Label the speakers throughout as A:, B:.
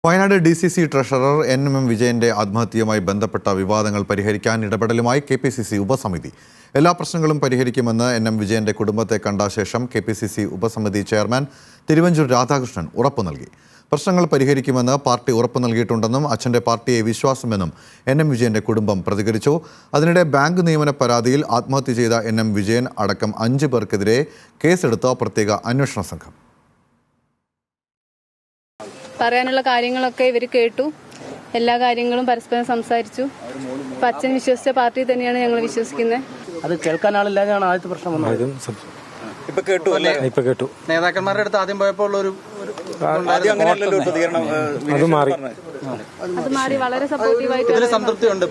A: Wayanad DCC treasurer NM വിജയന്റെ ആത്മഹത്യയുമായി ബന്ധപ്പെട്ട വിവാദങ്ങൾ പരിഹരിക്കാൻ ഇടപെടലുമായി KPCC ഉപസമിതി. എല്ലാ പ്രശ്നങ്ങളും പരിഹരിക്കുമെന്ന് NM വിജയന്റെ കുടുംബത്തെ കണ്ട ശേഷം KPCC ഉപസമിതി ചെയർമാൻ തിരുവഞ്ചൂർ രാധാകൃഷ്ണൻ ഉറപ്പു നൽകി. പ്രശ്നങ്ങൾ പരിഹരിക്കുമെന്ന് പാർട്ടി ഉറപ്പു നൽകിയിട്ടുണ്ടെന്നും അച്ഛന്റെ പാർട്ടിയെ വിശ്വാസമെന്നും NM വിജയന്റെ കുടുംബം പ്രതികരിച്ചു. അതിനിടെ ബാങ്ക് നിയമന പരാതിയിൽ ആത്മഹത്യ ചെയ്ത NM വിജയൻ അടക്കം 5 പേർക്കെതിരെ കേസെടുത്ത പ്രത്യേക അന്വേഷണ സംഘം.
B: പറയാനുള്ള കാര്യങ്ങളൊക്കെ ഇവർ കേട്ടു. എല്ലാ കാര്യങ്ങളും പരസ്പരം സംസാരിച്ചു. അപ്പം അച്ഛൻ വിശ്വസിച്ച പാർട്ടി തന്നെയാണ് ഞങ്ങൾ വിശ്വസിക്കുന്നത്.
C: അത് കേൾക്കാൻ ആളില്ലാതെയാണ് ആദ്യത്തെ പ്രശ്നം വന്നത്.
D: നേതാക്കന്മാരുടെ അടുത്ത് ആദ്യം പോയപ്പോൾ
B: അത് മാറി വളരെ സപ്പോർട്ടീവായിട്ട്
D: സംതൃപ്തിയുണ്ട്.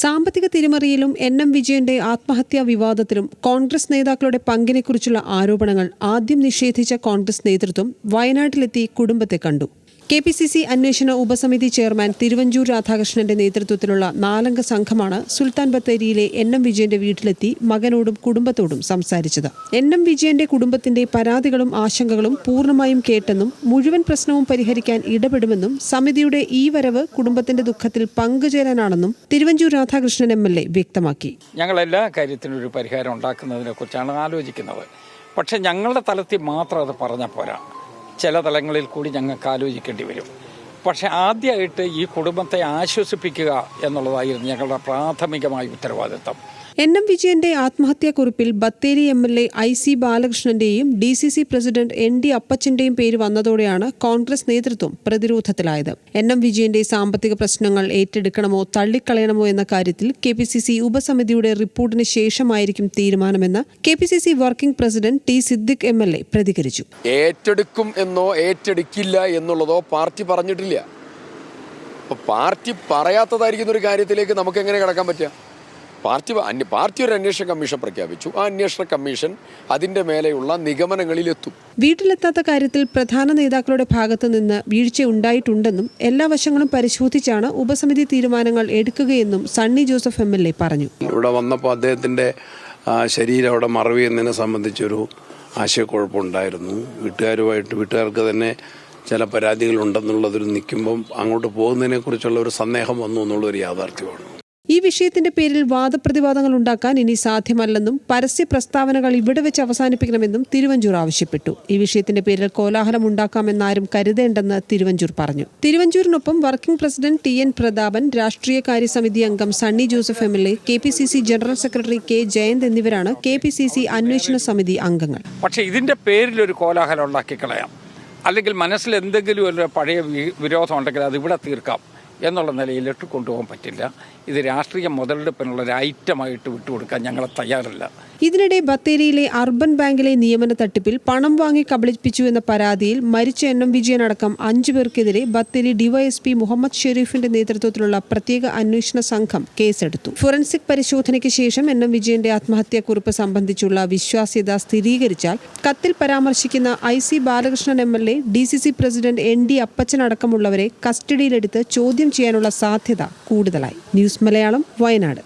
E: സാമ്പത്തിക തിരിമറിയിലും NM വിജയന്റെ ആത്മഹത്യാ വിവാദത്തിലും കോൺഗ്രസ് നേതാക്കളുടെ പങ്കിനെക്കുറിച്ചുള്ള ആരോപണങ്ങൾ ആദ്യം നിഷേധിച്ച കോൺഗ്രസ് നേതൃത്വം വയനാട്ടിലെത്തി കുടുംബത്തെ കണ്ടു. KPCC അന്വേഷണ ഉപസമിതി ചെയർമാൻ തിരുവഞ്ചൂർ രാധാകൃഷ്ണന്റെ നേതൃത്വത്തിലുള്ള 4-അംഗ സംഘമാണ് സുൽത്താൻ ബത്തേരിയിലെ NM വിജയന്റെ വീട്ടിലെത്തി മകനോടും കുടുംബത്തോടും സംസാരിച്ചത്. NM വിജയന്റെ കുടുംബത്തിന്റെ പരാതികളും ആശങ്കകളും പൂർണ്ണമായും കേട്ടെന്നും മുഴുവൻ പ്രശ്നവും പരിഹരിക്കാൻ ഇടപെടുമെന്നും സമിതിയുടെ ഈ വരവ് കുടുംബത്തിന്റെ ദുഃഖത്തിൽ പങ്കുചേരാനാണെന്നും തിരുവഞ്ചൂർ രാധാകൃഷ്ണൻ MLA വ്യക്തമാക്കി.
F: ഞങ്ങൾ എല്ലാ കാര്യത്തിനും ഒരു പരിഹാരം ഉണ്ടാക്കുന്നതിനെ കുറിച്ചാണ് ആലോചിക്കുന്നത്. പക്ഷെ ഞങ്ങളുടെ തലത്തിൽ മാത്രം അത് പറഞ്ഞാൽ പോരാ, ചില തലങ്ങളിൽ കൂടി ഞങ്ങൾക്ക് ആലോചിക്കേണ്ടി വരും. പക്ഷെ ആദ്യമായിട്ട് ഈ കുടുംബത്തെ ആശ്വസിപ്പിക്കുക എന്നുള്ളതായിരുന്നു ഞങ്ങളുടെ പ്രാഥമികമായ ഉത്തരവാദിത്തം.
E: NM വിജയന്റെ ആത്മഹത്യാക്കുറിപ്പിൽ ബത്തേരി MLA IC ബാലകൃഷ്ണന്റെയും DCC പ്രസിഡന്റ് ND അപ്പച്ചന്റെയും പേര് വന്നതോടെയാണ് കോൺഗ്രസ് നേതൃത്വം പ്രതിരോധത്തിലായത്. NM വിജയന്റെ സാമ്പത്തിക പ്രശ്നങ്ങൾ ഏറ്റെടുക്കണമോ തള്ളിക്കളയണമോ എന്ന കാര്യത്തിൽ KPCC ഉപസമിതിയുടെ റിപ്പോർട്ടിന് ശേഷമായിരിക്കും തീരുമാനമെന്ന് KPCC working president T Siddique MLA പ്രതികരിച്ചു.
G: ഏറ്റെടുക്കും എന്നോ ഏറ്റെടുക്കില്ല എന്നുള്ളതോ പാർട്ടി പറഞ്ഞിട്ടില്ല. പാർട്ടി പറയാത്തതായിരിക്കുന്ന ഒരു കാര്യത്തിലേക്ക് നമുക്ക് എങ്ങനെ കടക്കാൻ പറ്റുക? പാർട്ടി ഒരു അന്വേഷണ കമ്മീഷൻ പ്രഖ്യാപിച്ചു. ആ അന്വേഷണ കമ്മീഷൻ അതിന്റെ മേലെയുള്ള നിഗമനങ്ങളിലെത്തും.
E: വീട്ടിലെത്താത്ത കാര്യത്തിൽ പ്രധാന നേതാക്കളുടെ ഭാഗത്തു നിന്ന് വീഴ്ച ഉണ്ടായിട്ടുണ്ടെന്നും എല്ലാ വശങ്ങളും പരിശോധിച്ചാണ് ഉപസമിതി തീരുമാനങ്ങൾ എടുക്കുകയെന്നും സണ്ണി ജോസഫ് MLA പറഞ്ഞു.
H: ഇവിടെ വന്നപ്പോൾ അദ്ദേഹത്തിന്റെ ശരീരം അവിടെ മറവി എന്നതിനെ സംബന്ധിച്ചൊരു ആശയക്കുഴപ്പമുണ്ടായിരുന്നു. വീട്ടുകാർക്ക് തന്നെ ചില പരാതികളുണ്ടെന്നുള്ളതൊരു നിൽക്കുമ്പം അങ്ങോട്ട് പോകുന്നതിനെ കുറിച്ചുള്ള ഒരു സന്ദേഹം വന്നു എന്നുള്ളൊരു യാഥാർത്ഥ്യമാണ്.
E: ഈ വിഷയത്തിന്റെ പേരിൽ വാദപ്രതിവാദങ്ങൾ ഉണ്ടാക്കാൻ ഇനി സാധ്യമല്ലെന്നും പരസ്യ പ്രസ്താവനകൾ ഇവിടെ വെച്ച് അവസാനിപ്പിക്കണമെന്നും തിരുവഞ്ചൂർ ആവശ്യപ്പെട്ടു. ഈ വിഷയത്തിന്റെ പേരിൽ കോലാഹലം ഉണ്ടാക്കാമെന്നാരും കരുതേണ്ടെന്ന് തിരുവഞ്ചൂർ പറഞ്ഞു. തിരുവഞ്ചൂരിനൊപ്പം വർക്കിംഗ് പ്രസിഡന്റ് TN പ്രതാപൻ, രാഷ്ട്രീയകാര്യ സമിതി അംഗം Sunny Joseph MLA, KPCC general secretary K Jayant എന്നിവരാണ് KPCC അന്വേഷണ സമിതി അംഗങ്ങൾ.
F: പക്ഷേ ഇതിന്റെ പേരിൽ ഒരു കോലാഹലം ഉണ്ടാക്കി കളയാം, അല്ലെങ്കിൽ മനസ്സിൽ എന്തെങ്കിലും ഒരു പഴയ വിരോധം ഉണ്ടെങ്കിൽ അത് ഇവിടെ തീർക്കാം എന്നുള്ള നിലയിലിട്ട് കൊണ്ടുപോകാൻ പറ്റില്ല. ഇത് രാഷ്ട്രീയ മുതലെടുപ്പിനുള്ള ഒരു ഐറ്റമായിട്ട് വിട്ടുകൊടുക്കാൻ ഞങ്ങൾ തയ്യാറല്ല.
E: ഇതിനിടെ ബത്തേരിയിലെ അർബൻ ബാങ്കിലെ നിയമന തട്ടിപ്പിൽ പണം വാങ്ങി കബളിപ്പിച്ചു എന്ന പരാതിയിൽ മരിച്ച NM വിജയൻ അടക്കം 5 പേർക്കെതിരെ ബത്തേരി DYSP മുഹമ്മദ് ഷെരീഫിന്റെ നേതൃത്വത്തിലുള്ള പ്രത്യേക അന്വേഷണ സംഘം കേസെടുത്തു. ഫോറൻസിക് പരിശോധനയ്ക്ക് ശേഷം NM വിജയന്റെ ആത്മഹത്യാക്കുറിപ്പ് സംബന്ധിച്ചുള്ള വിശ്വാസ്യത സ്ഥിരീകരിച്ചാൽ കത്തിൽ പരാമർശിക്കുന്ന IC Balakrishnan MLA, DCC president ND അപ്പച്ചൻ അടക്കമുള്ളവരെ കസ്റ്റഡിയിലെടുത്ത് ചോദ്യം ചെയ്യാനുള്ള സാധ്യത കൂടുതലായി. ന്യൂസ് മലയാളം, വയനാട്.